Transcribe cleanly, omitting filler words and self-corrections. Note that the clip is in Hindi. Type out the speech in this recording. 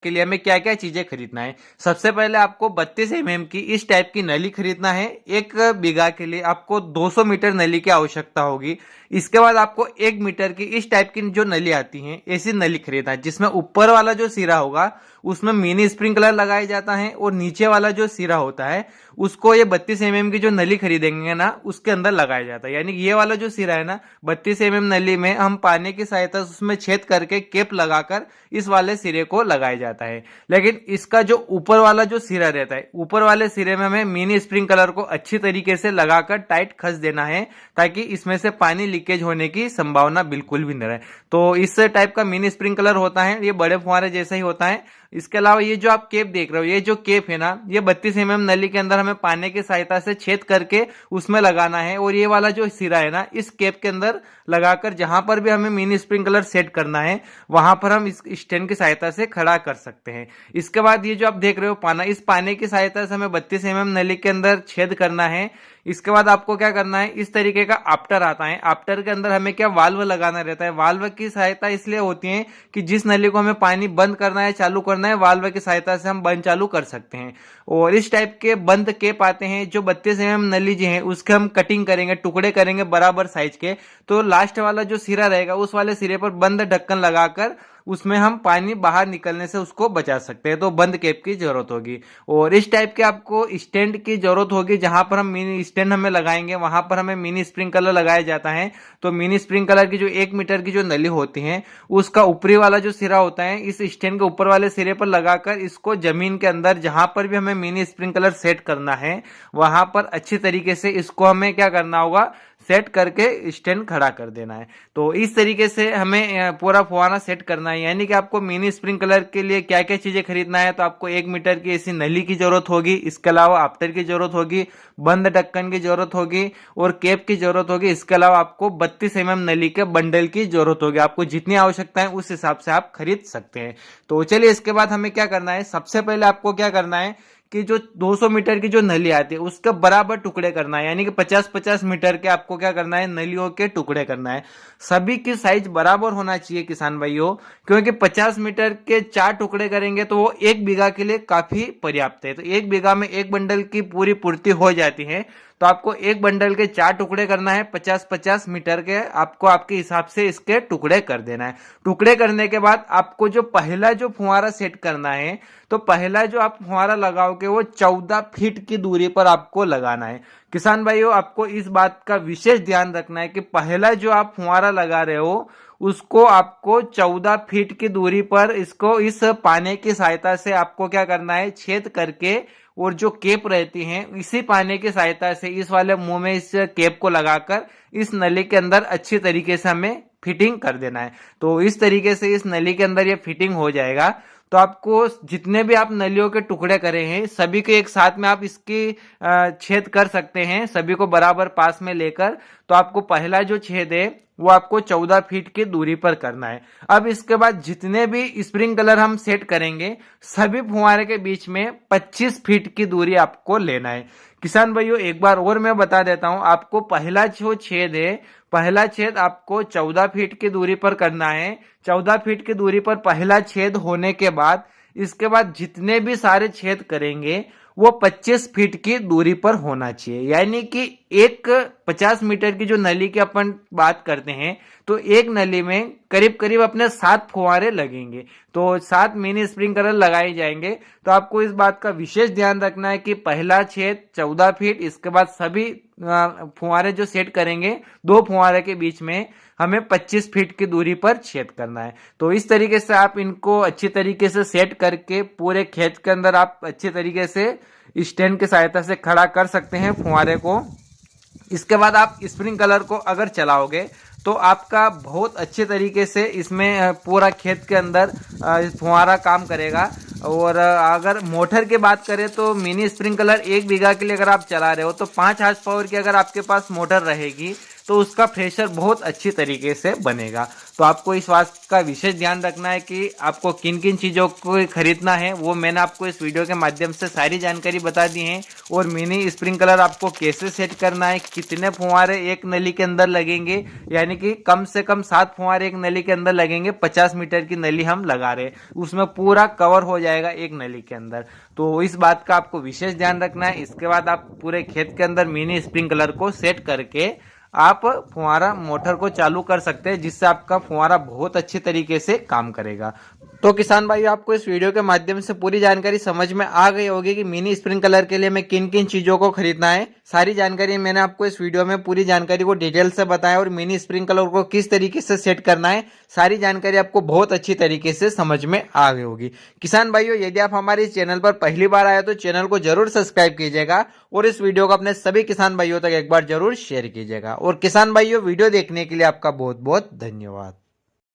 के लिए हमें क्या क्या चीजें खरीदना है। सबसे पहले आपको 32 mm की इस टाइप की नली खरीदना है। 1 बीघा के लिए आपको 200 मीटर नली की आवश्यकता होगी। इसके बाद आपको 1 मीटर की इस टाइप की जो नली आती है ऐसी नली खरीदना है, जिसमें ऊपर वाला जो सिरा होगा उसमें मिनी स्प्रिंकलर लगाया जाता है और नीचे वाला जो सिरा होता है उसको ये 32 mm की जो नली खरीदेंगे ना उसके अंदर लगाया जाता है। यानी ये वाला जो सिरा है ना 32 mm नली में हम पानी की सहायता से उसमें छेद करके केप लगाकर इस वाले सिरे को लगाया जाता है। लेकिन इसका जो ऊपर वाला जो सिरा रहता है, ऊपर वाले सिरे में हमें मिनी स्प्रिंकलर को अच्छी तरीके से लगाकर टाइट खस देना है, ताकि इसमें से पानी लीकेज होने की संभावना बिल्कुल भी न रहे। तो इस टाइप का मिनी स्प्रिंकलर होता है, ये बड़े फुहारे जैसा ही होता है। इसके अलावा ये जो आप केप देख रहे हो, ये जो केप है ना, ये 32 mm नली के अंदर हमें पानी की सहायता से छेद करके उसमें लगाना है। और ये वाला जो सिरा है ना, इस केप के अंदर लगाकर जहां पर भी हमें मिनी स्प्रिंकलर सेट करना है वहां पर हम इस स्टैंड की सहायता से खड़ा कर सकते हैं। इसके बाद ये जो आप देख रहे हो पाना, इस पानी की सहायता से हमें 32 mm नली के अंदर छेद करना है। इसके बाद आपको क्या करना है, इस तरीके का आफ्टर आता है। आफ्टर के अंदर हमें क्या वाल्व लगाना रहता है। वाल्व की सहायता इसलिए होती है कि जिस नली को हमें पानी बंद करना है चालू करना है, वाल्व की सहायता से हम बंद चालू कर सकते हैं। और इस टाइप के बंद केप आते हैं। जो 32 mm नली जी है उसके हम कटिंग करेंगे, टुकड़े करेंगे बराबर साइज के। तो लास्ट वाला जो सिरा रहेगा उस वाले सिरे पर बंद ढक्कन लगाकर उसमें हम पानी बाहर निकलने से उसको बचा सकते हैं। तो बंद कैप की जरूरत होगी। और इस टाइप के आपको स्टैंड की जरूरत होगी, जहां पर हम मिनी स्टैंड हमें लगाएंगे वहां पर हमें मिनी स्प्रिंकलर लगाया जाता है। तो मिनी स्प्रिंकलर की जो 1 मीटर की जो नली होती है उसका ऊपरी वाला जो सिरा होता है इस स्टैंड के ऊपर वाले सिरे पर लगाकर इसको जमीन के अंदर जहां पर भी हमें मिनी स्प्रिंकलर सेट करना है वहां पर अच्छी तरीके से इसको हमें क्या करना होगा, सेट करके स्टैंड खड़ा कर देना है। तो इस तरीके से हमें पूरा फुहारा सेट करना है। यानी कि आपको मिनी स्प्रिंकलर के लिए क्या क्या चीजें खरीदना है, तो आपको 1 मीटर की ऐसी नली की जरूरत होगी, इसके अलावा आफ्टर की जरूरत होगी, बंद ढक्कन की जरूरत होगी और कैप की जरूरत होगी। इसके अलावा आपको 32 mm नली के बंडल की जरूरत होगी। आपको जितनी आवश्यकता है उस हिसाब से आप खरीद सकते हैं। तो चलिए इसके बाद हमें क्या करना है, सबसे पहले आपको क्या करना है कि जो 200 मीटर की जो नली आती है उसका बराबर टुकड़े करना है। यानी कि 50-50 मीटर के आपको क्या करना है, नलियों के टुकड़े करना है। सभी की साइज बराबर होना चाहिए किसान भाइयों, क्योंकि 50 मीटर के 4 टुकड़े करेंगे तो वो 1 बीघा के लिए काफी पर्याप्त है। तो 1 बीघा में 1 बंडल की पूरी पूर्ति हो जाती है। तो आपको 1 बंडल के 4 टुकड़े करना है, 50-50 मीटर के आपको आपके हिसाब से इसके टुकड़े कर देना है। टुकड़े करने के बाद आपको जो पहला जो फुहारा सेट करना है, तो पहला जो आप फुहारा लगाओगे वो 14 फीट की दूरी पर आपको लगाना है। किसान भाइयों आपको इस बात का विशेष ध्यान रखना है कि पहला जो आप फुहारा लगा रहे हो उसको आपको 14 फीट की दूरी पर इसको इस पानी की सहायता से आपको क्या करना है, छेद करके और जो केप रहती है इसी पानी की सहायता से इस वाले मुंह में इस केप को लगाकर इस नली के अंदर अच्छी तरीके से हमें फिटिंग कर देना है। तो इस तरीके से इस नली के अंदर ये फिटिंग हो जाएगा। तो आपको जितने भी आप नलियों के टुकड़े करे हैं सभी के एक साथ में आप इसकी छेद कर सकते हैं, सभी को बराबर पास में लेकर। तो आपको पहला जो छेद है वो आपको 14 फीट की दूरी पर करना है। अब इसके बाद जितने भी स्प्रिंकलर हम सेट करेंगे सभी फुहारे के बीच में 25 फीट की दूरी आपको लेना है। किसान भाइयों एक बार और मैं बता देता हूं, आपको पहला जो छेद है, पहला छेद आपको 14 फीट की दूरी पर करना है। 14 फीट की दूरी पर पहला छेद होने के बाद इसके बाद जितने भी सारे छेद करेंगे वो 25 फीट की दूरी पर होना चाहिए। यानी कि एक 50 मीटर की जो नली की अपन बात करते हैं तो एक नली में करीब करीब अपने 7 फुहारे लगेंगे। तो 7 मिनी स्प्रिंकलर लगाए जाएंगे। तो आपको इस बात का विशेष ध्यान रखना है कि पहला छेद 14 फीट, इसके बाद सभी फुहारे जो सेट करेंगे 2 फुहारे के बीच में हमें 25 फीट की दूरी पर छेद करना है। तो इस तरीके से आप इनको अच्छी तरीके से सेट करके पूरे खेत के अंदर आप अच्छी तरीके से स्टैंड की सहायता से खड़ा कर सकते हैं फुहारे को। इसके बाद आप स्प्रिंकलर को अगर चलाओगे तो आपका बहुत अच्छे तरीके से इसमें पूरा खेत के अंदर फुहारा काम करेगा। और अगर मोटर की बात करें तो मिनी स्प्रिंकलर 1 बीघा के लिए अगर आप चला रहे हो तो 5 हार्स पावर की अगर आपके पास मोटर रहेगी तो उसका प्रेशर बहुत अच्छी तरीके से बनेगा। तो आपको इस बात का विशेष ध्यान रखना है कि आपको किन किन चीज़ों को खरीदना है, वो मैंने आपको इस वीडियो के माध्यम से सारी जानकारी बता दी है। और मिनी स्प्रिंकलर आपको कैसे सेट करना है, कितने फुहारे एक नली के अंदर लगेंगे, यानी कि कम से कम 7 फुहारे एक नली के अंदर लगेंगे। 50 मीटर की नली हम लगा रहे, उसमें पूरा कवर हो जाएगा एक नली के अंदर। तो इस बात का आपको विशेष ध्यान रखना है। इसके बाद आप पूरे खेत के अंदर मिनी स्प्रिंकलर को सेट करके आप फुहारा मोटर को चालू कर सकते हैं, जिससे आपका फुहारा बहुत अच्छे तरीके से काम करेगा। तो किसान भाइयों, आपको इस वीडियो के माध्यम से पूरी जानकारी समझ में आ गई होगी कि मिनी स्प्रिंकलर के लिए मैं किन किन चीजों को खरीदना है। सारी जानकारी मैंने आपको इस वीडियो में पूरी जानकारी को डिटेल से बताया, और मिनी स्प्रिंकलर को किस तरीके से सेट करना है, सारी जानकारी आपको बहुत अच्छी तरीके से समझ में आ गई होगी। किसान भाइयों, यदि आप हमारे इस चैनल पर पहली बार आए तो चैनल को जरूर सब्सक्राइब कीजिएगा, और इस वीडियो को अपने सभी किसान भाइयों तक एक बार जरूर शेयर कीजिएगा। और किसान भाइयों, वीडियो देखने के लिए आपका बहुत बहुत धन्यवाद।